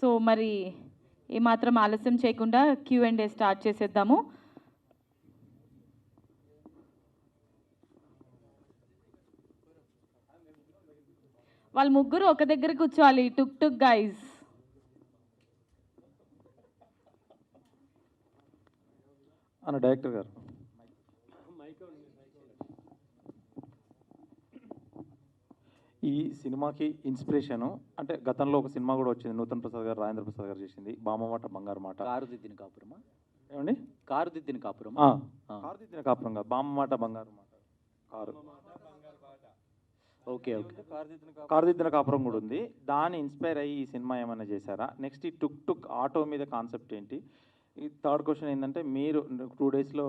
So మరి ఏమాత్రం ఆలస్యం చేయకుండా Q&A స్టార్ట్ చేసేద్దాము. వాళ్ళు ముగ్గురు ఒక దగ్గర కూర్చోవాలి. టుక్ టుక్ గైస్. అన్న డైరెక్టర్ గారు, ఈ సినిమాకి ఇన్స్పిరేషను అంటే గతంలో ఒక సినిమా కూడా వచ్చింది, నూతన్ ప్రసాద్ గారు, రాజేంద్ర ప్రసాద్ గారు చేసింది, బామ్మమాట బంగారు మాట. కారుదిద్దిన కాపురమా? ఏమండి? కారుదిద్దిన కాపురం. కారుదిద్దిన కాపురం కాదు, బామ్మమాట బంగారు మాట. Car okay okay. కారుదిద్దిన కాపురం కూడా ఉంది. దాన్ని ఇన్స్పైర్ అయ్యి ఈ సినిమా ఏమైనా చేశారా? నెక్స్ట్ ఈ టుక్ టుక్ ఆటో మీద కాన్సెప్ట్ ఏంటి? ఈ థర్డ్ క్వశ్చన్ ఏంటంటే, మీరు 2 డేస్లో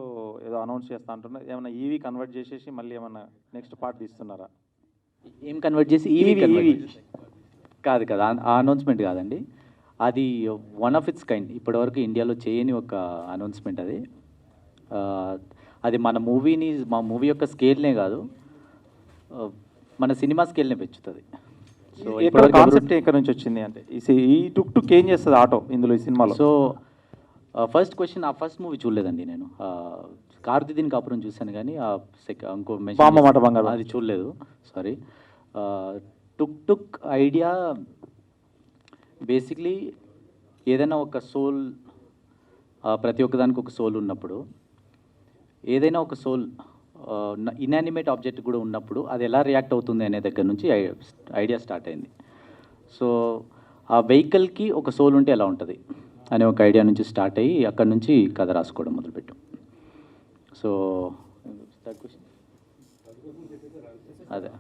ఏదో అనౌన్స్ చేస్తా అంటున్నారు, ఏమైనా ఈవీ కన్వర్ట్ చేసేసి మళ్ళీ ఏమన్నా నెక్స్ట్ పార్ట్ తీస్తున్నారా? ఏం కన్వర్ట్ చేసి? ఈవీ కాదు కదా, ఆ అనౌన్స్మెంట్ కాదండి. అది వన్ ఆఫ్ ఇట్స్ కైండ్, ఇప్పటివరకు ఇండియాలో చేయని ఒక అనౌన్స్మెంట్ అది. అది మన మూవీ యొక్క స్కేల్నే కాదు, మన సినిమా స్కేల్నే పెంచుతుంది. సో ఇక్కడ కాన్సెప్ట్ ఎక్కడి నుంచి వచ్చింది అంటే, ఈ టుక్ టుక్ ఏం చేస్తుంది ఆటో ఇందులో ఈ సినిమాలో? సో ఫస్ట్ క్వశ్చన్, ఆ ఫస్ట్ మూవీ చూడలేదండి నేను. కారుదిద్దిన కాపురం చూశాను కానీ ఇంకో బామ్మమాట బంగారు అది చూడలేదు, సారీ. టుక్ టుక్ ఐడియా బేసిక్లీ ఏదైనా ఒక సోల్, ప్రతి ఒక్కదానికి ఒక సోల్ ఉన్నప్పుడు, ఏదైనా ఒక సోల్ ఇన్యానిమేట్ ఆబ్జెక్ట్ కూడా ఉన్నప్పుడు అది ఎలా రియాక్ట్ అవుతుంది అనే దగ్గర నుంచి ఐడియా స్టార్ట్ అయింది. సో ఆ వెహికల్కి ఒక సోల్ ఉంటే ఎలా ఉంటుంది అనే ఒక ఐడియా నుంచి స్టార్ట్ అయ్యి అక్కడ నుంచి కథ రాసుకోవడం మొదలుపెట్టాం. సో అదే,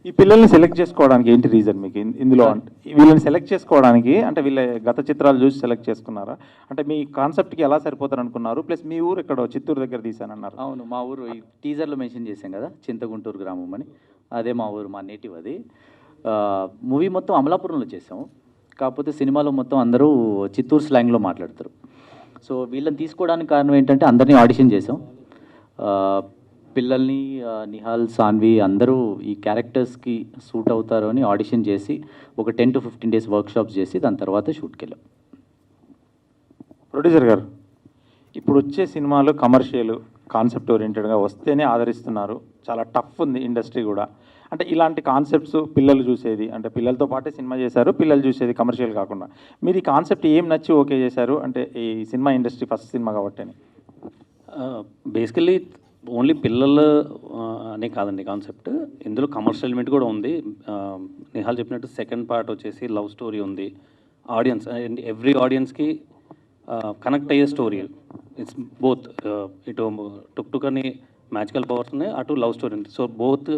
ఈ పిల్లల్ని సెలెక్ట్ చేసుకోవడానికి ఏంటి రీజన్ మీకు ఇందులో? అంటే వీళ్ళని సెలెక్ట్ చేసుకోవడానికి అంటే వీళ్ళ గత చిత్రాలు చూసి సెలెక్ట్ చేసుకున్నారా? అంటే మీ కాన్సెప్ట్కి ఎలా సరిపోతారు అనుకున్నారు? ప్లస్ మీ ఊరు ఎక్కడో చిత్తూరు దగ్గర తీశానన్నారు. అవును, మా ఊరు ఈ టీజర్లో మెన్షన్ చేశాం కదా, చింతగుంటూరు గ్రామం అని. అదే మా ఊరు, మా నేటివ్ అది. మూవీ మొత్తం అమలాపురంలో చేసాము, కాకపోతే సినిమాలో మొత్తం అందరూ చిత్తూరు స్లాంగ్లో మాట్లాడతారు. సో వీళ్ళని తీసుకోవడానికి కారణం ఏంటంటే, అందరినీ ఆడిషన్ చేసాం. పిల్లల్ని నిహాల్, సాన్వి అందరూ ఈ క్యారెక్టర్స్కి సూట్ అవుతారు అని ఆడిషన్ చేసి ఒక 10 to 15 days వర్క్షాప్స్ చేసి దాని తర్వాత షూట్కి వెళ్ళాం. ప్రొడ్యూసర్ గారు, ఇప్పుడు వచ్చే సినిమాలు కమర్షియల్ కాన్సెప్ట్ ఓరియంటెడ్గా వస్తేనే ఆదరిస్తున్నారు. చాలా టఫ్ ఉంది ఇండస్ట్రీ కూడా. అంటే ఇలాంటి కాన్సెప్ట్స్ పిల్లలు చూసేది, అంటే పిల్లలతో పాటే సినిమా చేశారు, పిల్లలు చూసేది కమర్షియల్ కాకుండా, మీరు ఈ కాన్సెప్ట్ ఏం నచ్చి ఓకే చేశారు అంటే ఈ సినిమా ఇండస్ట్రీ ఫస్ట్ సినిమా కాబట్టి అని? బేసికలీ ఓన్లీ పిల్లలు అనే కాదండి కాన్సెప్ట్, ఇందులో కమర్షియల్ ఎలిమెంట్ కూడా ఉంది. నిహాల్ చెప్పినట్టు సెకండ్ పార్ట్ వచ్చేసి లవ్ స్టోరీ ఉంది. ఆడియన్స్ అండ్ ఎవ్రీ ఆడియన్స్కి కనెక్ట్ అయ్యే స్టోరీ. ఇట్స్ బోత్, ఇటు టుక్ టుక్ అని మ్యాజికల్ పవర్స్ ఉన్నాయి, అటు లవ్ స్టోరీ ఉంది. సో బోత్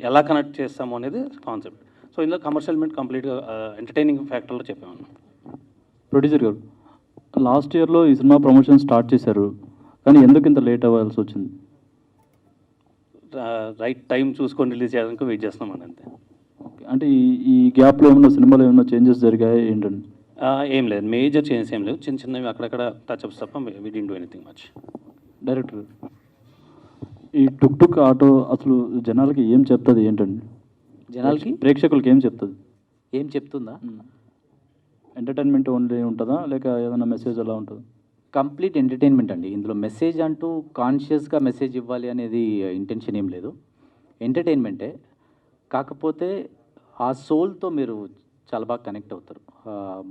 ఎలా కనెక్ట్ చేస్తాము అనేది కాన్సెప్ట్. సో ఇందులో కమర్షియల్ ఎలిమెంట్ కంప్లీట్గా ఎంటర్టైనింగ్ ఫ్యాక్టర్లో చెప్పాము. ప్రొడ్యూసర్ గారు, లాస్ట్ ఇయర్లో ఈ సినిమా ప్రమోషన్ స్టార్ట్ చేశారు, కానీ ఎందుకు ఇంత లేట్ అవ్వాల్సి వచ్చింది? రైట్ టైం చూసుకొని రిలీజ్ చేయడానికి వెయిట్ చేస్తున్నామండి, అంతే. ఓకే, అంటే ఈ గ్యాప్లో ఏమన్నా సినిమాలో ఏమన్నా చేంజెస్ జరిగాయి ఏంటండి? ఏం లేదు, మేజర్ చేంజెస్ ఏం లేవు, చిన్న చిన్నవి అక్కడక్కడ టచ్అప్స్ తప్ప we didn't do anything much. Director, ఈ టుక్ టుక్ ఆటో అసలు జనాలకి ఏం చెప్తుంది ఏంటండి? జనాలకి, ప్రేక్షకులకి ఏం చెప్తుంది? ఏం చెప్తుందా? ఎంటర్టైన్మెంట్ ఓన్లీ ఉంటుందా, లేక ఏదైనా మెసేజ్ అలా ఉంటుందా? కంప్లీట్ ఎంటర్టైన్మెంట్ అండి. ఇందులో మెసేజ్ అంటూ కాన్షియస్గా మెసేజ్ ఇవ్వాలి అనేది ఇంటెన్షన్ ఏం లేదు, ఎంటర్టైన్మెంటే. కాకపోతే ఆ సోల్తో మీరు చాలా బాగా కనెక్ట్ అవుతారు.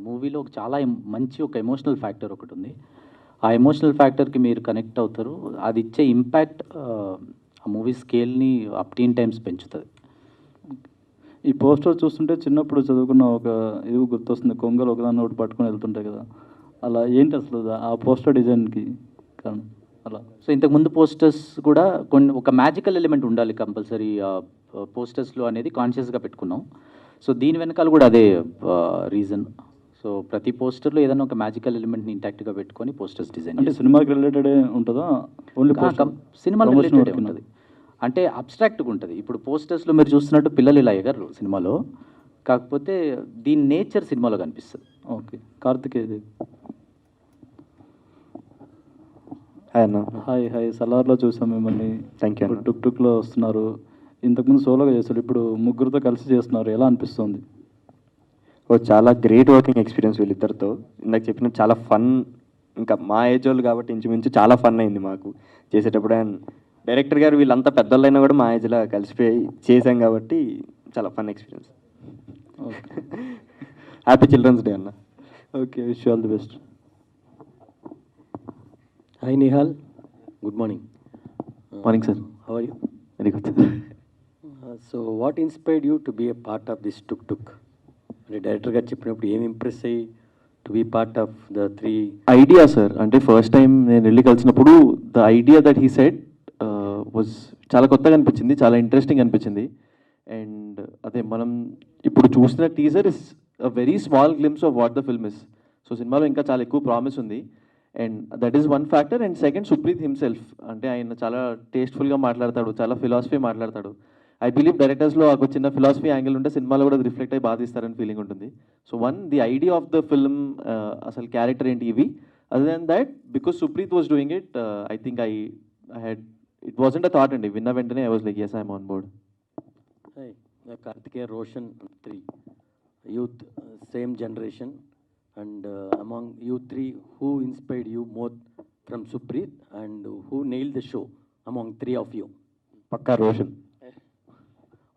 మూవీలో చాలా మంచి ఒక ఎమోషనల్ ఫ్యాక్టర్ ఒకటి ఉంది. ఆ ఎమోషనల్ ఫ్యాక్టర్కి మీరు కనెక్ట్ అవుతారు. అది ఇచ్చే ఇంపాక్ట్ ఆ మూవీ స్కేల్ని అప్ 10 times పెంచుతుంది. ఈ పోస్టర్ చూస్తుంటే చిన్నప్పుడు చదువుకున్న ఒక ఇది గుర్తొస్తుంది, కొంగలు ఒకదాన్ని ఒకటి పట్టుకొని వెళ్తుంటాయి కదా, అలా ఏంటి అసలు ఆ పోస్టర్ డిజైన్కి కారణం? అలా సో ఇంతకుముందు పోస్టర్స్ కూడా ఒక మ్యాజికల్ ఎలిమెంట్ ఉండాలి కంపల్సరీ పోస్టర్స్లో అనేది కాన్షియస్గా పెట్టుకున్నాం. సో దీని వెనకాల కూడా అదే రీజన్. సో ప్రతి పోస్టర్లో ఏదైనా ఒక మ్యాజికల్ ఎలిమెంట్ని ఇంటాక్ట్గా పెట్టుకొని పోస్టర్స్ డిజైన్. అంటే సినిమాకి రిలేటెడే ఉంటుందా? ఓన్లీ సినిమా రిలేటెడ్ ఉంటుంది, అంటే అబ్స్ట్రాక్ట్గా ఉంటుంది. ఇప్పుడు పోస్టర్స్లో మీరు చూస్తున్నట్టు పిల్లలు ఇలా ఎగరు సినిమాలో, కాకపోతే దీని నేచర్ సినిమాలో కనిపిస్తుంది. ఓకే, కార్తికేయ. హాయ్ హాయ్, సలార్లో చూసాం మిమ్మల్ని. Thank you. టుక్ టుక్లో వస్తున్నారు, ఇంతకుముందు సోలోగా చేస్తారు, ఇప్పుడు ముగ్గురితో కలిసి చేస్తున్నారు, ఎలా అనిపిస్తుంది? ఓ చాలా గ్రేట్ వర్కింగ్ ఎక్స్పీరియన్స్ వీళ్ళిద్దరితో. ఇందాక చెప్పిన చాలా ఫన్, ఇంకా మా ఏజ్ వాళ్ళు కాబట్టి ఇంచుమించు చాలా ఫన్ అయింది మాకు చేసేటప్పుడు. అండ్ డైరెక్టర్ గారు వీళ్ళంతా పెద్దోళ్ళైనా కూడా మా ఏజ్లో కలిసిపోయి చేసాం కాబట్టి చాలా fun experience. Okay. Happy children's day అన్న. Okay, wish all the best. Hi Nihal, good morning. Morning, sir. How are you? Very good. So what inspired you to be a part of this Tuk Tuk? అంటే director గారు చెప్పినప్పుడు ఏం impress అయ్యి to be part of the 3? Idea sir, అంటే first time నేను వెళ్ళి కలిసినప్పుడు the idea that he said was చాలా కొత్తగా అనిపించింది, చాలా ఇంట్రెస్టింగ్ అనిపించింది. అండ్ అదే మనం ఇప్పుడు చూసిన teaser is a very small glimpse of what the film is. So సినిమాలో ఇంకా చాలా ఎక్కువ ప్రామిస్ ఉంది. And that is one factor. And second, Supreeth himself, అంటే ఆయన చాలా టేస్ట్ఫుల్గా మాట్లాడతాడు, చాలా ఫిలాసఫీ మాట్లాడతాడు. ఐ బిలీవ్ డైరెక్టర్స్లో ఒక చిన్న ఫిలాసఫీ యాంగిల్ ఉంటే సినిమాలో కూడా రిఫ్లెక్ట్ అయ్యి బాగా తీస్తారని ఫీలింగ్ ఉంటుంది. So one, the idea of the film, అసలు క్యారెక్టర్ ఏంటి ఇవి. Other than that, because Supreeth was doing it, I think I had, it wasn't a thought అండి. విన్న వెంటనే I was like yes, I'm on board. Hi, Kartikeya, Roshan 3 youth, same generation. And among you 3, who inspired you more from Supreet and who nailed the show among 3 of you? పక్కా Roshan.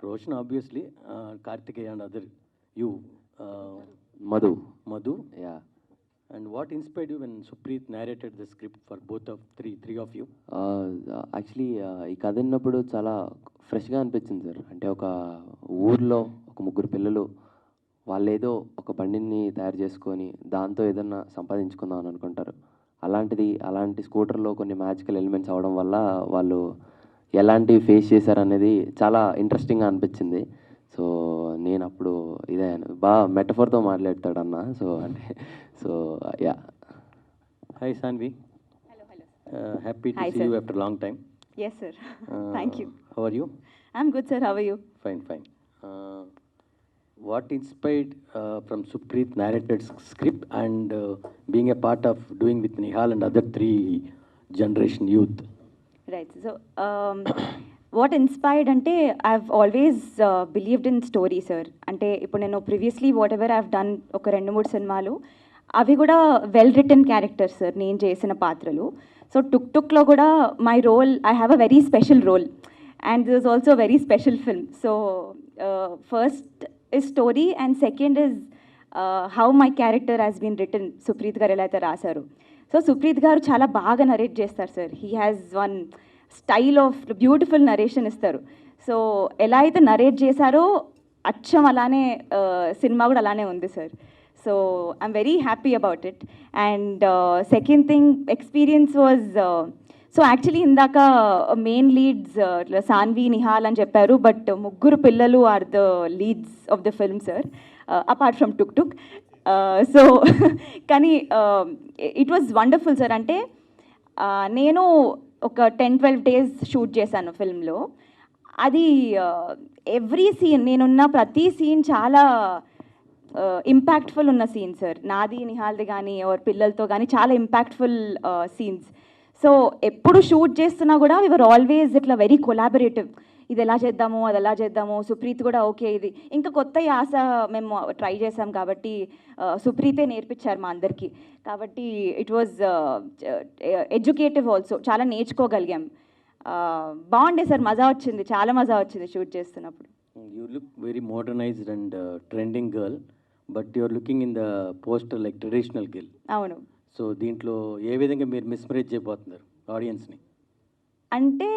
Roshan obviously, Kartikeya and other, you, Madhu. Madhu. Yeah. And what inspired you when Supreet narrated the script for both of three of you? Actually ఈ కథ విన్నప్పుడు చాలా ఫ్రెష్గా అనిపించింది sir. అంటే ఒక ఊర్లో ఒక 3 పిల్లలు వాళ్ళు ఏదో ఒక బండిని తయారు చేసుకొని దాంతో ఏదన్నా సంపాదించుకుందాం అని అనుకుంటారు. అలాంటి స్కూటర్లో కొన్ని మ్యాజికల్ ఎలిమెంట్స్ అవడం వల్ల వాళ్ళు ఎలాంటివి ఫేస్ చేశారనేది చాలా ఇంట్రెస్టింగ్గా అనిపించింది. సో నేను అప్పుడు ఇదే బాగా మెటఫోర్తో మాట్లాడతాడు అన్న. So yeah. Hi Sanvi. Hello. Happy to Hi, see sir. you after a long time. Yes, sir. Thank you. How are you? I'm good, sir. How are you? Fine. What inspired from Supreet narrated script and being a part of doing with Nihal and other 3 generation youth? Right. So, what inspired ante I've always believed in story, sir. Ante ఇప్పుడు నేను previously whatever I've done ఒక 2-3 సినిమాలు అవి కూడా well return characters sir నేను చేసిన పాత్రలు. So టుక్లో కూడా my role, I have a very special role and this is also very special film. So first is story and second is how my character has been written. Supreeth గారు ఎలా అయితే రాశారు. So Supreet గారు చాలా బాగా నరేట్ చేస్తారు sir. He has one style of beautiful narration ఇస్తారు. So ఎలా అయితే నరేట్ చేశారో అచ్చం అలానే సినిమా కూడా అలానే ఉంది sir. So I'm very happy about it. And second thing experience was, so actually ఇందాక మెయిన్ లీడ్స్ సాన్వి, నిహాల్ అని చెప్పారు, బట్ 3 పిల్లలు are the leads of the film sir, apart from Tuk. So కానీ ఇట్ వాజ్ వండర్ఫుల్ సార్. అంటే నేను ఒక 10-12 days shoot చేశాను ఫిల్మ్లో. అది ఎవ్రీ సీన్, నేనున్న ప్రతి సీన్ చాలా ఇంపాక్ట్ఫుల్ ఉన్న సీన్ సార్. నాది, నిహాల్ది కానీ ఎవరి పిల్లలతో కానీ చాలా ఇంపాక్ట్ఫుల్ సీన్స్. సో ఎప్పుడు షూట్ చేస్తున్నా కూడా వీఆర్ ఆల్వేస్ ఇట్లా వెరీ కొలాబరేటివ్. ఇది ఎలా చేద్దాము, అది ఎలా చేద్దాము. సుప్రీత్ కూడా ఓకే ఇది ఇంకా కొత్త యాస మేము ట్రై చేసాం కాబట్టి సుప్రీతే నేర్పించారు మా అందరికీ. కాబట్టి ఇట్ వాజ్ ఎడ్యుకేటివ్ ఆల్సో, చాలా నేర్చుకోగలిగాం. బాగుండే సార్, మజా వచ్చింది, చాలా మజా వచ్చింది షూట్ చేస్తున్నప్పుడు. You look very modernized and trending girl, but you are looking in the poster like traditional girl. అవును. సో దీంట్లో ఏ విధంగా మీరు మిస్మరైజ్ చేయబోతున్నారు ఆడియన్స్ని? అంటే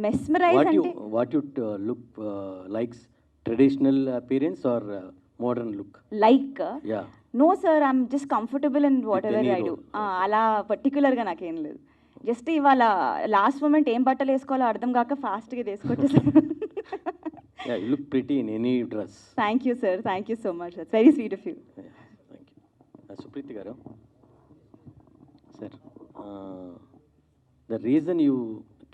మెస్మరైజ్ అంటే what you look likes traditional appearance or modern look? Like yeah. No sir, I'm just comfortable in whatever I do. role. అలా పర్టికులర్గా నాకేం లేదు. జస్ట్ ఇవాళ లాస్ట్ మూమెంట్ ఏం బట్టలు వేసుకోవాలో అర్థం కాక ఫాస్ట్గా వేసుకొచ్చేసాను. Yeah, you look pretty in any dress. Thank you sir, thank you so much. It's very sweet of you. Thank you. Supreeth గారు sir, the reason you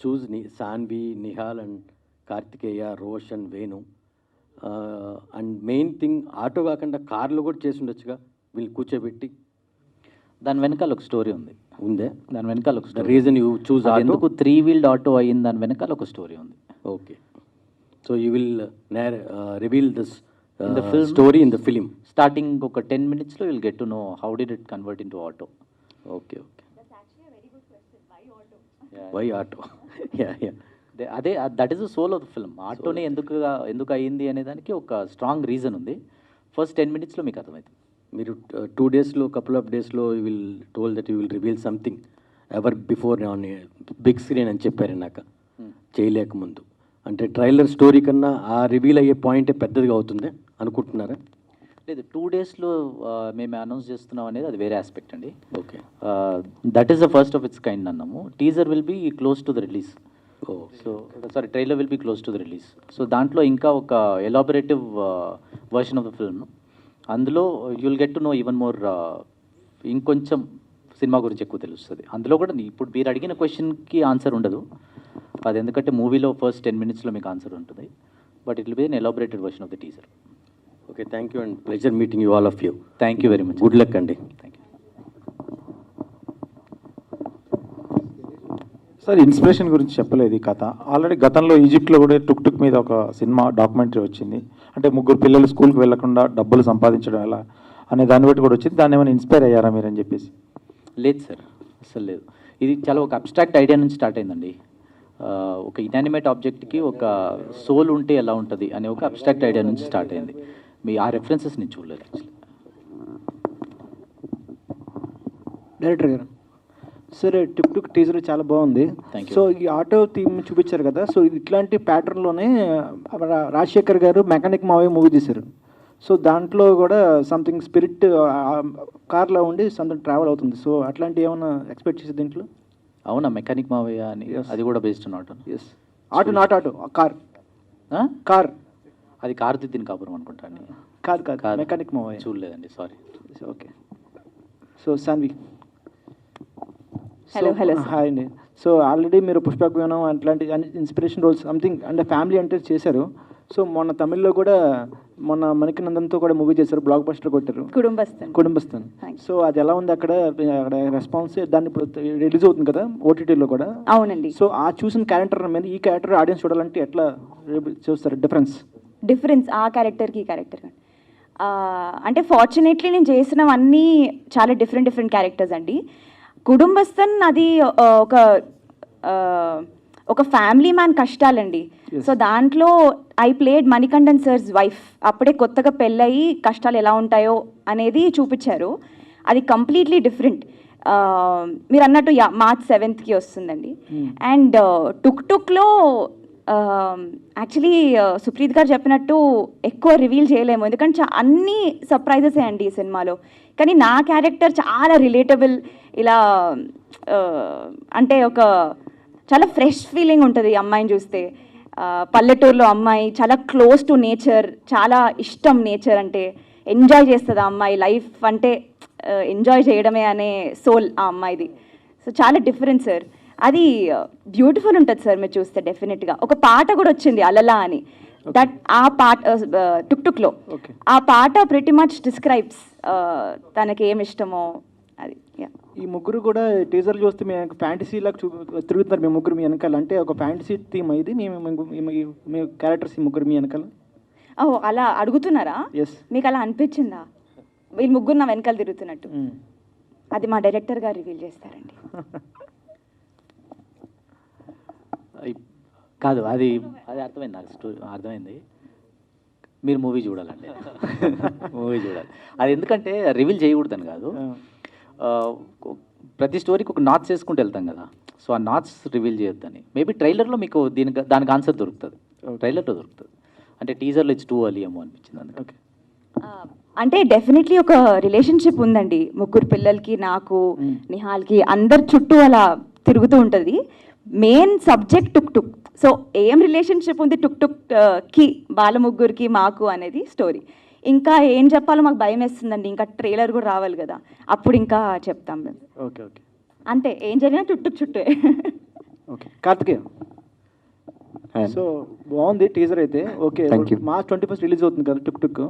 choose Saanvi, Nihal and Kartikeya, Roshan, Venu, and main thing auto కాకుండా కార్లో కూడా చేసి ఉండొచ్చుగా వీళ్ళు కూర్చోబెట్టి. దాని వెనకాల ఒక స్టోరీ ఉంది. ఉందే? దాని వెనకాల ఒక the story. Reason you choose ఎందుకు 3-wheeled ఆటో అయింది దాని వెనకాల ఒక స్టోరీ ఉంది. Okay. So you will reveal this In the film? Story in the film. Starting ఒక 10 minutesలో will get to know how did it convert into auto. Okay okay. Why auto? అదే that is the soul of the film. ఆటోనే ఎందుకు అయ్యింది అనే దానికి ఒక strong reason ఉంది. ఫస్ట్ 10 minutesలో మీకు అర్థమవుతుంది. మీరు 2 daysలో కపుల్ ఆఫ్ డేస్లో you will told that you will reveal something ever before on big screen అని చెప్పారు నాకు చేయలేకముందు. అంటే ట్రైలర్ స్టోరీ కన్నా ఆ రివీల్ అయ్యే పాయింటే పెద్దదిగా అవుతుంది అనుకుంటున్నారా? లేదు, 2 daysలో మేము అనౌన్స్ చేస్తున్నాం అనేది అది వేరే ఆస్పెక్ట్ అండి. Okay. That is the first of its kind అన్నాము. Teaser will be close to the release. So sorry, trailer will be close to the release. So దాంట్లో ఇంకా ఒక elaborative version of the film, అందులో you'll get to know even more, ఇంకొంచెం సినిమా గురించి ఎక్కువ తెలుస్తుంది. అందులో కూడా ఇప్పుడు మీరు అడిగిన క్వశ్చన్కి ఆన్సర్ ఉండదు, అది ఎందుకంటే మూవీలో ఫస్ట్ 10 minutesలో మీకు ఆన్సర్ ఉంటుంది. But it will be an elaborated version of the teaser. Okay, thank you and pleasure meeting you all of you. Thank you very much. Good luck అండి. Thank you. సార్, ఇన్స్పిరేషన్ గురించి చెప్పలేదు ఈ కథ. Already గతంలో ఈజిప్ట్లో కూడా టుక్ టుక్ మీద ఒక cinema documentary వచ్చింది. అంటే ముగ్గురు పిల్లలు స్కూల్కి వెళ్లకుండా డబ్బులు సంపాదించడం ఎలా అనే దాన్ని బట్టి కూడా వచ్చింది. దాన్ని ఏమైనా ఇన్స్పైర్ అయ్యారా మీరు అని చెప్పేసి? లేదు సార్, అసలు లేదు. ఇది చాలా ఒక అబ్స్ట్రాక్ట్ ఐడియా నుంచి స్టార్ట్ అయిందండి. ఒక ఇనానిమేట్ ఆబ్జెక్ట్కి ఒక సోల్ ఉంటే ఎలా ఉంటుంది అనే ఒక అబ్స్ట్రాక్ట్ ఐడియా నుంచి స్టార్ట్ అయింది. మీ ఆ రెఫరెన్సెస్ నేను చూడలేదు యాక్చువల్లీ. డైరెక్టర్ గారు, సరే టిక్ టుక్ టీజర్ చాలా బాగుంది. Thank you. సో ఈ ఆటో థీమ్ చూపించారు కదా, సో ఇట్లాంటి ప్యాటర్న్లోనే రాజశేఖర్ గారు మెకానిక్ మావయ్య మూవీ తీశారు. సో దాంట్లో కూడా సంథింగ్ స్పిరిట్ కార్లో ఉండి సంథింగ్ ట్రావెల్ అవుతుంది. సో అట్లాంటి ఏమైనా ఎక్స్పెక్ట్ చేసే దీంట్లో? అవునా, మెకానిక్ మావయ్య అని? Yes. అది కూడా based on auto. Yes, auto not auto, car. Car అది కార్తిదిన్ కాపురం అనుకుంటా అండి. కార్ మెకానిక్ మావయ్య చూడలేదండి, sorry. Okay. So Saanvi, Hello, hello, sir. Hi అండి. సో ఆల్రెడీ మీరు పుష్పక్ వినం అట్లాంటి ఇన్స్పిరేషన్ రోల్స్ సంథింగ్ అంటే ఫ్యామిలీ అంటే చేశారు. సో మొన్న తమిళ్లో కూడా మొన్న మణికనందన్తో కూడా మూవీ చేశారు, బ్లాక్ బస్టర్ కొట్టారు, కుటుంబస్థన్. సో అది ఎలా ఉంది అక్కడ రెస్పాన్స్? దాన్ని ఇప్పుడు రిలీజ్ అవుతుంది కదా ఓటీటీలో కూడా. అవునండి. సో ఆ చూసిన క్యారెక్టర్ మీద ఈ క్యారెక్టర్ ఆడియన్స్ చూడాలంటే ఎట్లా చూస్తారు డిఫరెన్స్ ఆ క్యారెక్టర్కి ఈ క్యారెక్టర్? అంటే ఫార్చునేట్లీ నేను చేసినవన్నీ చాలా డిఫరెంట్ క్యారెక్టర్స్ అండి. కుటుంబస్థన్ అది ఒక ఫ్యామిలీ మ్యాన్ కష్టాలండి. సో దాంట్లో I played Manikandan sir's wife. అప్పుడే కొత్తగా పెళ్ళయి కష్టాలు ఎలా ఉంటాయో అనేది చూపించారు. అది కంప్లీట్లీ డిఫరెంట్. మీరు అన్నట్టు March 7th వస్తుందండి. అండ్ టుక్ టుక్లో యాక్చువల్లీ సుప్రీత్ గారు చెప్పినట్టు ఎక్కువ రివీల్ చేయలేము, ఎందుకంటే అన్ని సర్ప్రైజెస్ అండి ఈ సినిమాలో. కానీ నా క్యారెక్టర్ చాలా రిలేటబుల్. ఇలా అంటే ఒక చాలా ఫ్రెష్ ఫీలింగ్ ఉంటుంది ఈ అమ్మాయిని చూస్తే. పల్లెటూరులో అమ్మాయి, చాలా క్లోజ్ టు నేచర్, చాలా ఇష్టం నేచర్ అంటే, ఎంజాయ్ చేస్తుంది ఆ అమ్మాయి. లైఫ్ అంటే ఎంజాయ్ చేయడమే అనే సోల్ ఆ అమ్మాయిది. సో చాలా డిఫరెంట్ సార్. అది బ్యూటిఫుల్ ఉంటుంది సార్ మీరు చూస్తే డెఫినెట్గా. ఒక పాట కూడా వచ్చింది అలలా అని, దట్ ఆ పాట టుక్ టుక్లో ఆ పాట ప్రిటీ మచ్ డిస్క్రైబ్స్ తనకి ఏమి ఇష్టమో అది. ఈ ముగ్గురు కూడా టీజర్ చూస్తే మేము ఫ్యాంటసీ లాగా తిరుగుతున్నారు మీ ముగ్గురు మీ వెనకాల. అంటే ఒక ఫ్యాంటసీ థీమ్ ఇది మీ క్యారెక్టర్స్ ఈ ముగ్గురు మీ వెనకాల? ఓ అలా అడుగుతున్నారా? ఎస్. మీకు అలా అనిపించిందా వీళ్ళు ముగ్గురు నా వెనకాల తిరుగుతున్నట్టు? అది మా డైరెక్టర్ గారు రివీల్ చేస్తారండి. కాదు, అది అర్థమైంది నాకు, అర్థమైంది. మీరు మూవీ చూడాలండి, మూవీ చూడాలి. అది ఎందుకంటే రివీల్ చేయకూడదని కాదు, ప్రతి స్టోరీకి ఒక నాట్స్ వేసుకుంటూ వెళ్తాం కదా. సో ఆ నాట్స్ రివీల్ చేయొద్దని. మేబీ ట్రైలర్లో మీకు దానికి ఆన్సర్ దొరుకుతుంది, ట్రైలర్లో దొరుకుతుంది. అంటే టీజర్లో ఇట్స్ టూ అర్లీ ఏమో అనిపించింది అందుకే. అంటే డెఫినెట్లీ ఒక రిలేషన్షిప్ ఉందండి ముగ్గురు పిల్లలకి, నాకు, నిహాల్కి, అందరి చుట్టూ అలా తిరుగుతూ ఉంటుంది. మెయిన్ సబ్జెక్ట్ టుక్ టుక్. సో ఏం రిలేషన్షిప్ ఉంది టుక్ టుక్ కి, వాళ్ళ ముగ్గురికి, మాకు అనేది స్టోరీ. ఇంకా ఏం చెప్పాలో మాకు భయం వేస్తుందండి. ఇంకా ట్రైలర్ కూడా రావాలి కదా, అప్పుడు ఇంకా చెప్తాం మేము. ఓకే ఓకే, అంతే, ఏం జరిగినా టుక్ టుక్ చుట్టే. ఓకే, కార్తికేయ. సో బాగుంది టీజర్ అయితే. ఓకే, March 21st రిలీజ్ అవుతుంది కదా టుక్ టుక్.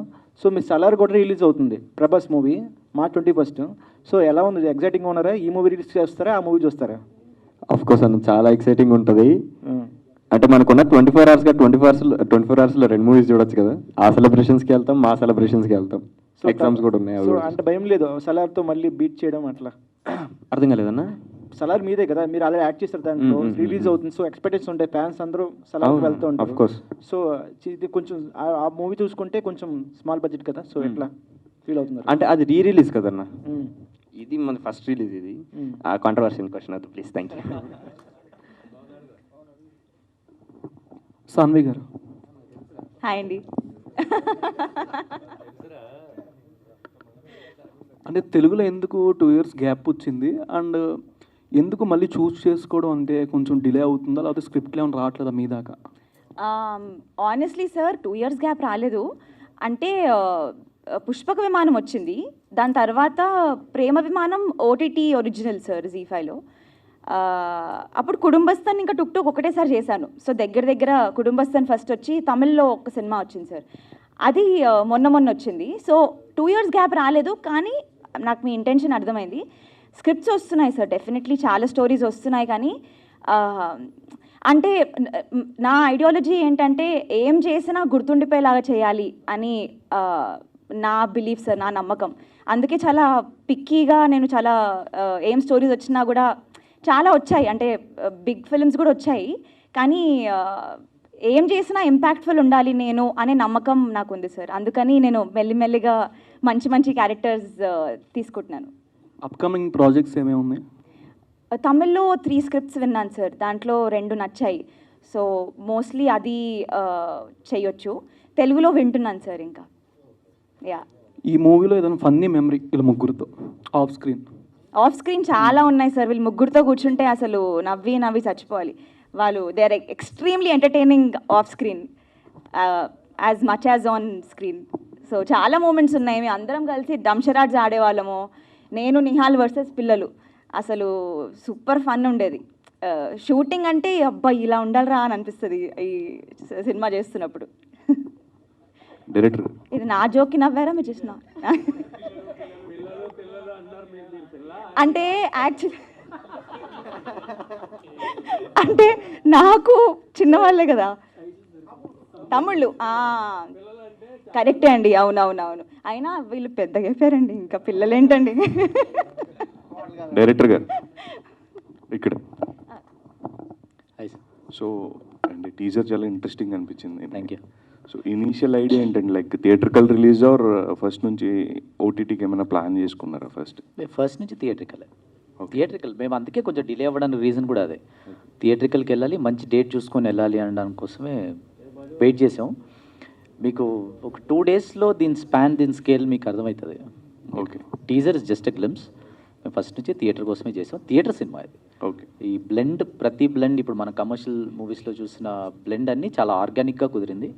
సో మీ సలార్ కూడా రిలీజ్ అవుతుంది, Prabhas movie, March 21st. So ఎలా ఉంది, ఎగ్జైటింగ్ ఉన్నారా? ఈ మూవీ రిలీజ్ చేస్తారా, ఆ మూవీ చూస్తారా? ఆఫ్ కోర్స్ అన్న, చాలా ఎక్సైటింగ్ ఉంటుంది. అంటే మనకున్న 24 అవర్స్గా 24 అవర్స్లో 2 మూవీస్ చూడొచ్చు కదా. ఆ సెలబ్రేషన్స్కి వెళ్తాం, మా సెలబ్రేషన్స్కి వెళ్తాం. ఎగ్జామ్స్ కూడా ఉన్నాయి. సో అంటే భయం లేదు సలార్తో మళ్ళీ బీట్ చేయడం అట్లా? అర్థం కాలేదన్నా. సలార్ మీదే కదా, మీరు అలా యాక్ట్ చేస్తారు దాంట్లో, రిలీజ్ అవుతుంది. సో ఎక్స్పెక్టేషన్స్ ఉంటాయి, ఫ్యాన్స్ అందరూ సలార్ వెళ్తూ ఉంటారు. Of course. సో ఇది కొంచెం ఆ మూవీ చూసుకుంటే కొంచెం స్మాల్ బడ్జెట్ కదా, సో ఎట్లా ఫీల్ అవుతున్నారు? అంటే అది రీరిలీజ్ కదన్నా, ఇది మన ఫస్ట్ రిలీజ్. ఇది కాంట్రవర్షియల్ క్వశ్చన్ అది, ప్లీజ్. Thank you. సాన్వి గారు. హాయ్ అండి. అంటే తెలుగులో ఎందుకు 2 years గ్యాప్ వచ్చింది, అండ్ ఎందుకు మళ్ళీ చూస్ చేసుకోవడం అంటే కొంచెం డిలే అవుతుందా, లేకపోతే స్క్రిప్ట్లో ఏమైనా రావట్లేదా మీ దాకా? ఆనెస్ట్లీ సార్ 2 years గ్యాప్ రాలేదు. అంటే పుష్పక విమానం వచ్చింది, దాని తర్వాత ప్రేమ విమానం ఓటీటీ ఒరిజినల్ సార్ జీ5లో. అప్పుడు కుటుంబస్థన్ ఇంకా టుక్ టుక్ ఒకటేసారి చేశాను. సో దగ్గర దగ్గర కుటుంబస్థన్ ఫస్ట్ వచ్చి తమిళ్లో ఒక సినిమా వచ్చింది సార్, అది మొన్న వచ్చింది. సో 2 years గ్యాప్ రాలేదు, కానీ నాకు మీ ఇంటెన్షన్ అర్థమైంది. స్క్రిప్ట్స్ వస్తున్నాయి సార్, డెఫినెట్లీ చాలా స్టోరీస్ వస్తున్నాయి. కానీ అంటే నా ఐడియాలజీ ఏంటంటే ఏం చేసినా గుర్తుండిపోయేలాగా చేయాలి అని నా బిలీఫ్ సార్, నా నమ్మకం. అందుకే చాలా పిక్కీగా నేను చాలా ఏం స్టోరీస్ వచ్చినా కూడా చాలా వచ్చాయి, అంటే బిగ్ ఫిల్మ్స్ కూడా వచ్చాయి. కానీ ఏం చేసినా ఇంపాక్ట్ఫుల్ ఉండాలి నేను అనే నమ్మకం నాకు ఉంది సార్. అందుకని నేను మెల్లిమెల్లిగా మంచి క్యారెక్టర్స్ తీసుకుంటున్నాను. అప్కమింగ్ ప్రాజెక్ట్స్ ఏమేమి ఉన్నాయి? తమిళ్లో 3 scripts విన్నాను సార్, దాంట్లో 2 నచ్చాయి. సో మోస్ట్లీ అది చేయొచ్చు. తెలుగులో వింటున్నాను సార్ ఇంకా. యా. ఈ మూవీలో ఏదైనా ఫన్నీ మెమరీ వీళ్ళ ముగ్గురుతో ఆఫ్ స్క్రీన్? చాలా ఉన్నాయి సార్. వీళ్ళు ముగ్గురితో కూర్చుంటే అసలు నవ్వి చచ్చిపోవాలి. వాళ్ళు they are extremely entertaining off screen as much as on screen. So చాలా మూమెంట్స్ ఉన్నాయి. మేము అందరం కలిసి డంషరాడ్స్ ఆడేవాళ్ళము, నేను నిహాల్ వర్సెస్ పిల్లలు. అసలు సూపర్ ఫన్ ఉండేది. షూటింగ్ అంటే అబ్బాయి ఇలా ఉండాలిరా అని అనిపిస్తుంది ఈ సినిమా చేస్తున్నప్పుడు. డైరెక్టర్ ఇది నా జోక్కి నవ్వారా మీరు చూసిన? అంటే యాక్చువల్లీ అంటే నాకు చిన్నవాళ్ళే కదా తమ్ముళ్ళు. కరెక్టే అండి, అవునవునవును. అయినా వీళ్ళు పెద్దగా అయిపోయారండి, ఇంకా పిల్లలేంటండి. డైరెక్టర్ గారు ఇక్కడ. సో అండ్ టీజర్ చాలా ఇంట్రెస్టింగ్ అనిపించింది. Thank you. So initial idea ఏంటంటే like theatrical release or first నుంచి ఓటీటీకి ఏమైనా ప్లాన్ చేసుకున్నారా? ఫస్ట్ నుంచి థియేట్రికల్ మేము అందుకే కొంచెం డిలే అవ్వడానికి రీజన్ కూడా అదే. థియేట్రికల్కి వెళ్ళాలి, మంచి డేట్ చూసుకొని వెళ్ళాలి అనడానికి కోసమే వెయిట్ చేసాం. మీకు ఒక 2 daysలో దీని స్కేల్ మీకు అర్థమవుతుంది. Okay. Teaser is just a glimpse. మేము ఫస్ట్ నుంచి థియేటర్ కోసమే చేసాం. థియేటర్ సినిమా ఇది. ఓకే. ఈ ప్రతి బ్లెండ్ ఇప్పుడు మన కమర్షియల్ మూవీస్లో చూసిన బ్లెండ్ అన్నీ చాలా ఆర్గానిక్గా కుదిరింది.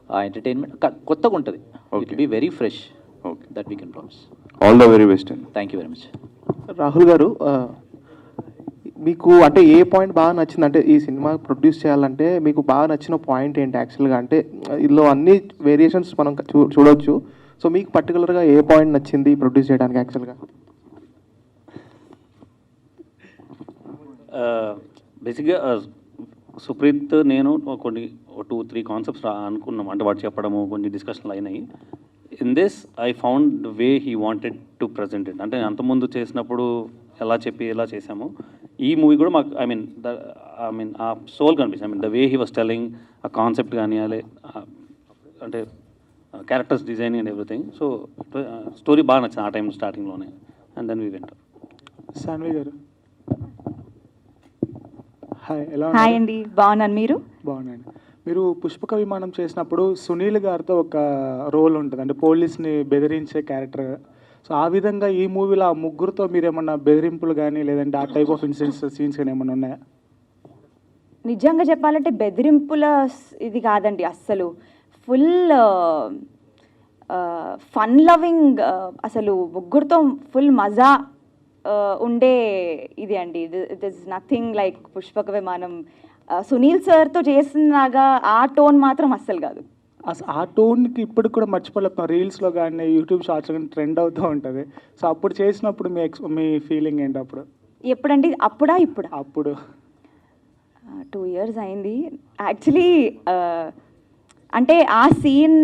ఆ ఎంటర్టైన్మెంట్ కొత్తగా ఉంటుంది. It be very fresh. Okay. That we can promise. All the very best అండి. Thank you very much. Rahul గారు, మీకు అంటే ఏ పాయింట్ బాగా నచ్చింది? అంటే ఈ సినిమా ప్రొడ్యూస్ చేయాలంటే మీకు బాగా నచ్చిన పాయింట్ ఏంటి యాక్చువల్గా? అంటే ఇందులో అన్ని వేరియేషన్స్ మనం చూడవచ్చు. సో మీకు పర్టికులర్గా ఏ పాయింట్ నచ్చింది ప్రొడ్యూస్ చేయడానికి యాక్చువల్గా? బేసిక్గా సుప్రీత్ నేను కొన్ని 2-3 కాన్సెప్ట్స్ అనుకున్నాం, అంటే వాడు చెప్పడము కొన్ని డిస్కషన్లు అయినాయి. In this I found the way he wanted to present it. అంటే అంతకుముందు చేసినప్పుడు ఎలా చేసాము, ఈ మూవీ కూడా మాకు ఐ మీన్ ఆ సోల్ కనిపిస్తుంది. The way he was telling ఆ కాన్సెప్ట్ కానీ అంటే characters designing and everything. So story బాగా నచ్చింది ఆ టైం స్టార్టింగ్లోనే. And then we went. Saanvi గారు హాయ్, ఎలా హాయ్ అండి, బాగున్నాను. మీరు? బాగున్నాను. మీరు పుష్పక విమానం చేసినప్పుడు సునీల్ గారితో ఒక రోల్ ఉంటుంది, అంటే పోలీస్ని బెదిరించే క్యారెక్టర్. సో ఆ విధంగా ఈ మూవీలో ఆ ముగ్గురుతో మీరు ఏమన్నా బెదిరింపులు కానీ లేదంటే ఆ టైప్ ఆఫ్ ఇన్సిడెంట్స్ సీన్స్ కానీ ఏమన్నా ఉన్నాయా? నిజంగా చెప్పాలంటే బెదిరింపుల ఇది కాదండి, అస్సలు ఫుల్ ఫన్ లవింగ్. అసలు ముగ్గురుతో ఫుల్ మజా ఉండే ఇది అండి. ఇట్ ఈస్ నథింగ్ లైక్ పుష్పక విమానం. సునీల్ సార్తో చేసినాగా ఆ టోన్ మాత్రం అస్సలు కాదు. అసలు ఆ టోన్కి ఇప్పుడు కూడా మర్చిపోలేకపోతాం. రీల్స్లో కానీ యూట్యూబ్ షార్ట్స్లో కానీ ట్రెండ్ అవుతూ ఉంటుంది. సో అప్పుడు చేసినప్పుడు మీ ఫీలింగ్ ఏంటి అప్పుడు? ఎప్పుడండి? అప్పుడా ఇప్పుడా? అప్పుడు 2 years అయింది యాక్చువల్లీ. అంటే ఆ సీన్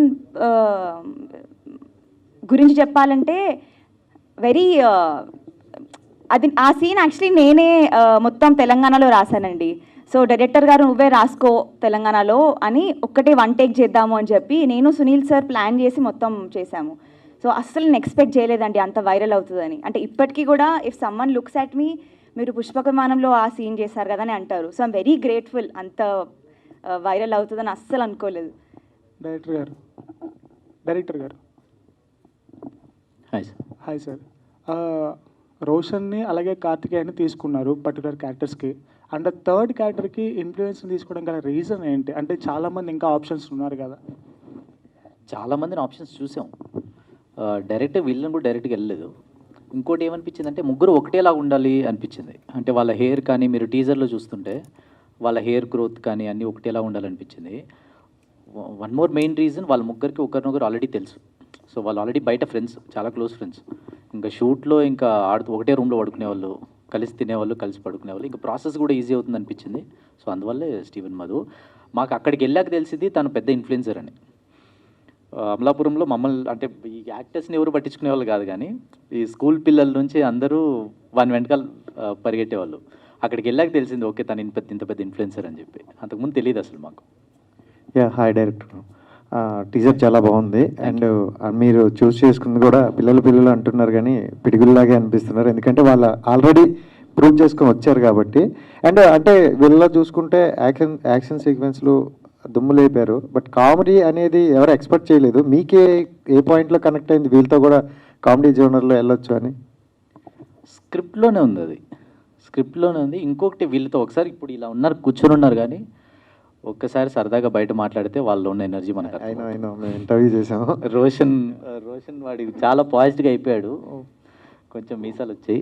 గురించి చెప్పాలంటే వెరీ అది ఆ సీన్ యాక్చువల్లీ నేనే మొత్తం తెలంగాణలో రాశానండి. సో డైరెక్టర్ గారు నువ్వే రాసుకో తెలంగాణలో అని ఒక్కటే 1 take చేద్దాము అని చెప్పి నేను సునీల్ సార్ ప్లాన్ చేసి మొత్తం చేశాము. సో అస్సలు నేను ఎక్స్పెక్ట్ చేయలేదండి అంత వైరల్ అవుతుందని. అంటే ఇప్పటికీ కూడా if someone looks at me, మీరు పుష్పక విమానంలో ఆ సీన్ చేశారు కదా అని అంటారు. So I'm very grateful. అంత వైరల్ అవుతుందని అస్సలు అనుకోలేదు. డైరెక్టర్ గారు హాయ్ సార్. Hi sir. రోషన్ని అలాగే కార్తికేయని తీసుకున్నారు పర్టికులర్ క్యారెక్టర్స్కి. అండ్ థర్డ్ క్యారెక్టర్కి ఇన్ఫ్లుయెన్స్ తీసుకోవడం గల రీజన్ ఏంటి? అంటే చాలామంది ఇంకా ఆప్షన్స్ ఉన్నారు కదా. చాలామందిని ఆప్షన్స్ చూసాం. డైరెక్ట్ వీళ్ళని కూడా డైరెక్ట్గా వెళ్ళలేదు. ఇంకోటి ఏమనిపించింది అంటే ముగ్గురు ఒకటేలాగా ఉండాలి అనిపించింది. అంటే వాళ్ళ హెయిర్ కానీ మీరు టీజర్లో చూస్తుంటే వాళ్ళ హెయిర్ గ్రోత్ కానీ అన్నీ ఒకటేలా ఉండాలనిపించింది. వన్ మోర్ మెయిన్ రీజన్, వాళ్ళ ముగ్గురికి ఒకరినొకరు ఆల్రెడీ తెలుసు. సో వాళ్ళు ఆల్రెడీ బయట ఫ్రెండ్స్, చాలా క్లోజ్ ఫ్రెండ్స్. ఇంకా షూట్లో ఇంకా ఒకటే రూమ్లో పడుకునేవాళ్ళు, కలిసి తినేవాళ్ళు, కలిసి పడుకునేవాళ్ళు. ఇంకా ప్రాసెస్ కూడా ఈజీ అవుతుంది అనిపించింది. సో అందువల్లే స్టీవెన్ మధు. మాకు అక్కడికి వెళ్ళాక తెలిసింది తను పెద్ద ఇన్ఫ్లుయెన్సర్ అని. అమలాపురంలో మమ్మల్ని అంటే ఈ యాక్టర్స్ని ఎవరు పట్టించుకునే వాళ్ళు కాదు, కానీ ఈ స్కూల్ పిల్లల నుంచి అందరూ వాని వెనకాల పరిగెట్టేవాళ్ళు. అక్కడికి వెళ్ళాక తెలిసింది ఓకే తను ఇంత పెద్ద ఇన్ఫ్లుయెన్సర్ అని చెప్పి. అంతకుముందు తెలియదు అసలు మాకు. Hi director. టీజర్ చాలా బాగుంది. అండ్ మీరు చూస్ చేసుకుంది కూడా పిల్లలు అంటున్నారు కానీ పిడుగుల్లాగే అనిపిస్తున్నారు. ఎందుకంటే వాళ్ళు ఆల్రెడీ ప్రూవ్ చేసుకొని వచ్చారు కాబట్టి. అండ్ అంటే వీళ్ళలో చూసుకుంటే యాక్షన్ సీక్వెన్స్లు దుమ్ము లేపారు. బట్ కామెడీ అనేది ఎవరు ఎక్స్పెక్ట్ చేయలేదు. మీకే ఏ పాయింట్లో కనెక్ట్ అయింది వీళ్ళతో కూడా కామెడీ జోనర్లో వెళ్ళొచ్చు అని? స్క్రిప్ట్లోనే ఉంది, అది స్క్రిప్ట్లోనే ఉంది. ఇంకొకటి వీళ్ళతో ఒకసారి ఇప్పుడు ఇలా కూర్చొని ఉన్నారు, కానీ ఒక్కసారి సరదాగా బయట మాట్లాడితే వాళ్ళలో ఉన్న ఎనర్జీ మనకు అయినా మేము ఇంటర్వ్యూ చేసాము. రోషన్ వాడి చాలా పాజిటివ్గా అయిపోయాడు. కొంచెం మీసాలు వచ్చాయి,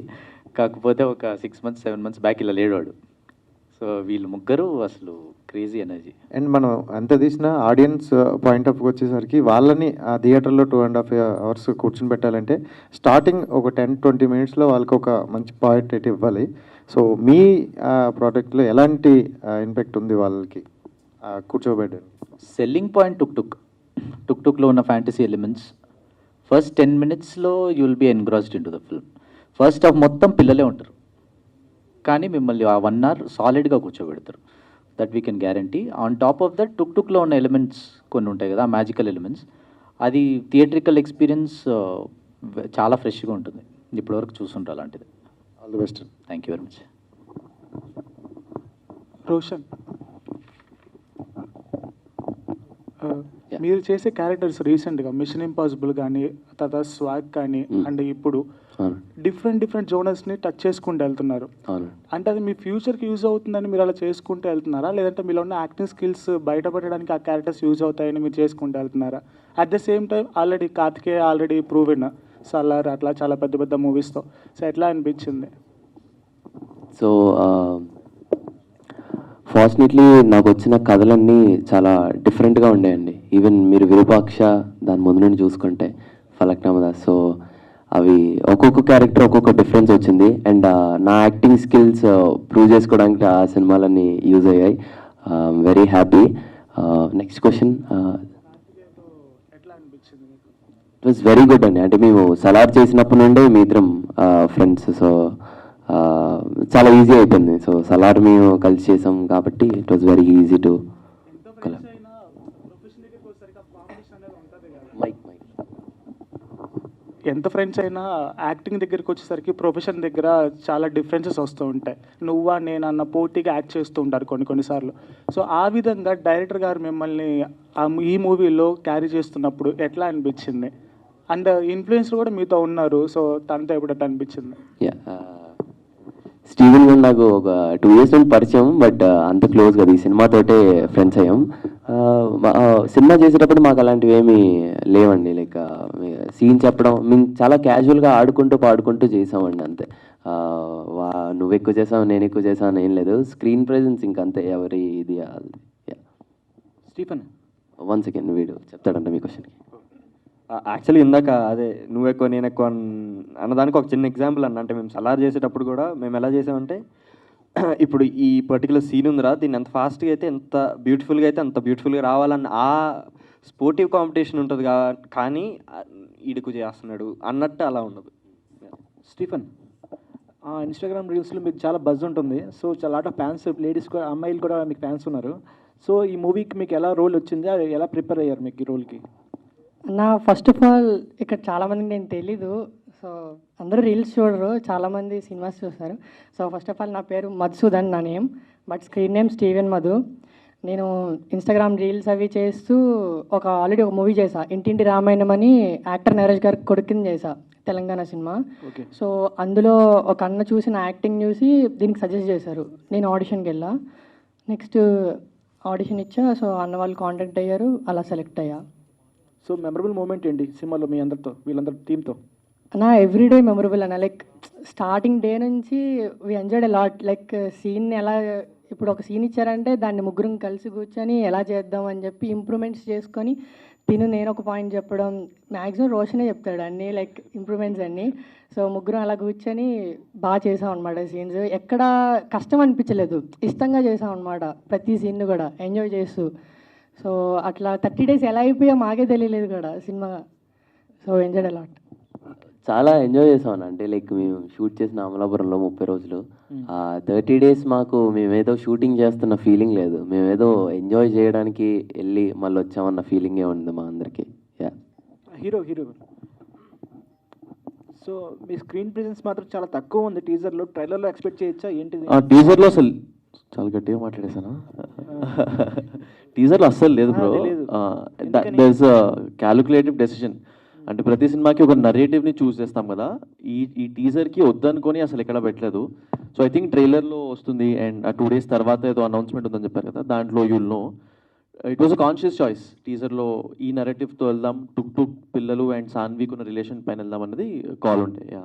కాకపోతే ఒక 6 months 7 months బ్యాక్ ఇలా లేడు. సో వీళ్ళు ముగ్గురు అసలు క్రేజీ ఎనర్జీ. అండ్ మనం ఎంత తీసినా ఆడియన్స్ పాయింట్ ఆఫ్కి వచ్చేసరికి వాళ్ళని ఆ థియేటర్లో 2.5 hours కూర్చొని పెట్టాలంటే స్టార్టింగ్ ఒక 10-20 minutesలో వాళ్ళకి ఒక మంచి పాయింట్ అయితే ఇవ్వాలి. సో మీ ప్రోడక్ట్లో ఎలాంటి ఇంపాక్ట్ ఉంది వాళ్ళకి కూర్చోబెట్టారు? సెల్లింగ్ పాయింట్ టుక్లో ఉన్న ఫ్యాంటసీ ఎలిమెంట్స్. ఫస్ట్ 10 minutesలో you will be engrossed in to the film. First half మొత్తం పిల్లలే ఉంటారు, కానీ మిమ్మల్ని ఆ 1 hour సాలిడ్గా కూర్చోబెడతారు. That we can guarantee. On top of that టుక్లో ఉన్న ఎలిమెంట్స్ కొన్ని ఉంటాయి కదా, మ్యాజికల్ ఎలిమెంట్స్. అది థియేట్రికల్ ఎక్స్పీరియన్స్ చాలా ఫ్రెష్గా ఉంటుంది. ఇప్పటివరకు చూస్తుంటారు అలాంటిది. All the best. Thank you very much. Roshan, మీరు చేసే క్యారెక్టర్స్ రీసెంట్గా మిషన్ ఇంపాసిబుల్ కానీ తర్వాత స్వాగ్ కానీ అండ్ ఇప్పుడు డిఫరెంట్ జోనర్స్ని టచ్ చేసుకుంటూ వెళ్తున్నారు. అంటే అది మీ ఫ్యూచర్కి యూజ్ అవుతుందని మీరు అలా చేసుకుంటూ వెళ్తున్నారా, లేదంటే మీలో ఉన్న యాక్టింగ్ స్కిల్స్ బయటపడడానికి ఆ క్యారెక్టర్స్ యూజ్ అవుతాయని మీరు చేసుకుంటూ వెళ్తున్నారా? At the same time already Kartikeya already proven, Salaar అట్లా చాలా పెద్ద మూవీస్తో. సో ఎట్లా అనిపించింది? సో ఫార్చునేట్లీ నాకు వచ్చిన కథలన్నీ చాలా డిఫరెంట్గా ఉండేయండి. ఈవెన్ మీరు విరూపాక్ష దాని ముందు నుండి చూసుకుంటే ఫలక్నామదాస్, సో అవి ఒక్కొక్క క్యారెక్టర్ ఒక్కొక్క డిఫరెన్స్ వచ్చింది. అండ్ నా యాక్టింగ్ స్కిల్స్ ప్రూవ్ చేసుకోవడానికి ఆ సినిమాలన్నీ యూజ్ అయ్యాయి. Very happy. Next question. It was very good అండి. అంటే మేము సలార్ చేసినప్పటి నుండే మీ ఇద్దరం ఫ్రెండ్స్, సో చాలా ఈజీ అయిపోయింది. సో సలార్ మేము కలిసి చేసాం కాబట్టి it was very easy to ఎంత ఫ్రెండ్స్ అయినా యాక్టింగ్ దగ్గరికి వచ్చేసరికి ప్రొఫెషన్ దగ్గర చాలా డిఫరెన్సెస్ వస్తూ ఉంటాయి. నువ్వా నేనన్న పోటీగా యాక్ట్ చేస్తూ ఉంటారు కొన్నిసార్లు. సో ఆ విధంగా డైరెక్టర్ గారు మిమ్మల్ని ఈ మూవీలో క్యారీ చేస్తున్నప్పుడు ఎట్లా అనిపించింది? అండ్ ఇన్ఫ్లుయెన్సర్ కూడా మీతో ఉన్నారు, సో తనతో ఎప్పుడు ఎట్లా అనిపించింది? స్టీవెన్ కూడా నాకు ఒక 2 years నుండి పరిచయం, బట్ అంత క్లోజ్ కదా. ఈ సినిమాతోటే ఫ్రెండ్స్ అయ్యాం. సినిమా చేసేటప్పుడు మాకు అలాంటివి ఏమీ లేవండి. లైక్ సీన్ చెప్పడం మేము చాలా క్యాజువల్గా ఆడుకుంటూ పాడుకుంటూ చేసామండి, అంతే. నువ్వు ఎక్కువ చేసావు నేను ఎక్కువ చేసావు అని ఏం లేదు. స్క్రీన్ ప్రెజెన్స్ ఇంకంతే, ఎవరి ఇది. స్టీఫెన్ 1 second వీడు చెప్తాడంట మీ క్వశ్చన్కి. యాక్చువల్లీ ఇందాక అదే నువ్వు ఎక్కువ నేను ఎక్కువ అన్నదానికి ఒక చిన్న ఎగ్జాంపుల్ అన్న. అంటే మేము సలార్ చేసేటప్పుడు కూడా మేము ఎలా చేసామంటే ఇప్పుడు ఈ పర్టికులర్ సీన్ ఉందిరా, దీన్ని ఎంత ఫాస్ట్గా అయితే ఎంత బ్యూటిఫుల్గా అయితే అంత బ్యూటిఫుల్గా రావాలన్న ఆ స్పోర్టివ్ కాంపిటీషన్ ఉంటుంది కానీ ఈడుకు చేస్తున్నాడు అన్నట్టు అలా ఉండదు. స్టీఫన్, ఇన్స్టాగ్రామ్ రీల్స్లో మీకు చాలా బజ్ ఉంటుంది. సో చాలా లాట్ ఆఫ్ ఫ్యాన్స్, లేడీస్ కూడా, అమ్మాయిలు కూడా మీకు ఫ్యాన్స్ ఉన్నారు. సో ఈ మూవీకి మీకు ఎలా రోల్ వచ్చింది, ఎలా ప్రిపేర్ అయ్యారు మీకు ఈ రోల్కి? ఫస్ట్ ఆఫ్ ఆల్ ఇక్కడ చాలామందికి నేను తెలీదు. సో అందరూ రీల్స్ చూడరు, చాలామంది సినిమాస్ చూస్తారు. సో ఫస్ట్ ఆఫ్ ఆల్ నా పేరు మధుసూదన్, నా name, but screen name Steven Madhu. నేను ఇన్స్టాగ్రామ్ రీల్స్ అవి చేస్తూ ఆల్రెడీ ఒక మూవీ చేశా, ఇంటింటి రామాయణం అని, యాక్టర్ నరేష్ గారికి కొడుకుని చేశా, తెలంగాణ సినిమా. సో అందులో ఒక అన్న చూసి నా యాక్టింగ్ చూసి దీనికి సజెస్ట్ చేశారు. నేను ఆడిషన్కి వెళ్ళా, నెక్స్ట్ ఆడిషన్ ఇచ్చా. సో అన్న వాళ్ళు కాంటాక్ట్ అయ్యారు, అలా సెలెక్ట్ అయ్యా. సో మెమరబుల్ మూమెంట్ ఏంటి సినిమాలో మీ అందరితో, వీళ్ళందరూ టీంతో? ఎవ్రీడే మెమరబుల్ అన్న. లైక్ స్టార్టింగ్ డే నుంచి we enjoyed a lot. Like scene ఎలా, ఇప్పుడు ఒక సీన్ ఇచ్చారంటే దాన్ని ముగ్గురం కలిసి కూర్చొని ఎలా చేద్దాం అని చెప్పి ఇంప్రూవ్మెంట్స్ చేసుకొని, నేను ఒక పాయింట్ చెప్పడం, మ్యాక్సిమం రోషనే చెప్తాడు అన్నీ, లైక్ ఇంప్రూవ్మెంట్స్ అన్నీ. సో ముగ్గురం అలా కూర్చొని బాగా చేసాం అనమాట సీన్స్. ఎక్కడ కష్టం అనిపించలేదు, ఇష్టంగా చేసాం అనమాట ప్రతి సీన్ కూడా ఎంజాయ్ చేస్తూ. సో అట్లా 30 days ఎలా అయిపోయా మాకే తెలియలేదు కూడా cinema. So enjoyed a lot. చాలా ఎంజాయ్ చేసాం. అంటే లైక్ మేము షూట్ చేసిన అమలాపురంలో 30 రోజులు, 30 days మాకు మేమేదో షూటింగ్ చేస్తున్న ఫీలింగ్ లేదు, మేమేదో ఎంజాయ్ చేయడానికి వెళ్ళి మళ్ళీ వచ్చామన్న ఫీలింగే ఉంది మా అందరికీ. యా, హీరో సో మీ స్క్రీన్ ప్రెజెన్స్ మాత్రం చాలా తక్కువ ఉంది టీజర్లో. ట్రైలర్లో ఎక్స్పెక్ట్ చేయొచ్చా ఏంటిది? టీజర్లో అసలు చాలా గట్టిగా మాట్లాడేసాను. టీజర్లో అస్సలు లేదు bro. There is calculative decision. అంటే ప్రతి సినిమాకి ఒక నరేటివ్ని చూస్ చేస్తాం కదా, ఈ టీజర్కి వద్దనుకొని అసలు ఎక్కడ పెట్టలేదు. సో ఐ థింక్ ట్రైలర్లో వస్తుంది, అండ్ 2 days తర్వాత ఏదో అనౌన్స్మెంట్ ఉందని చెప్పారు కదా, దాంట్లో you'll know. It was a conscious choice. టీజర్లో ఈ నరేటివ్తో వెళ్దాం, టుక్ పిల్లలు అండ్ సాన్వికి ఉన్న రిలేషన్ పైన వెళ్దాం అన్నది కాల్ ఉండే. యా.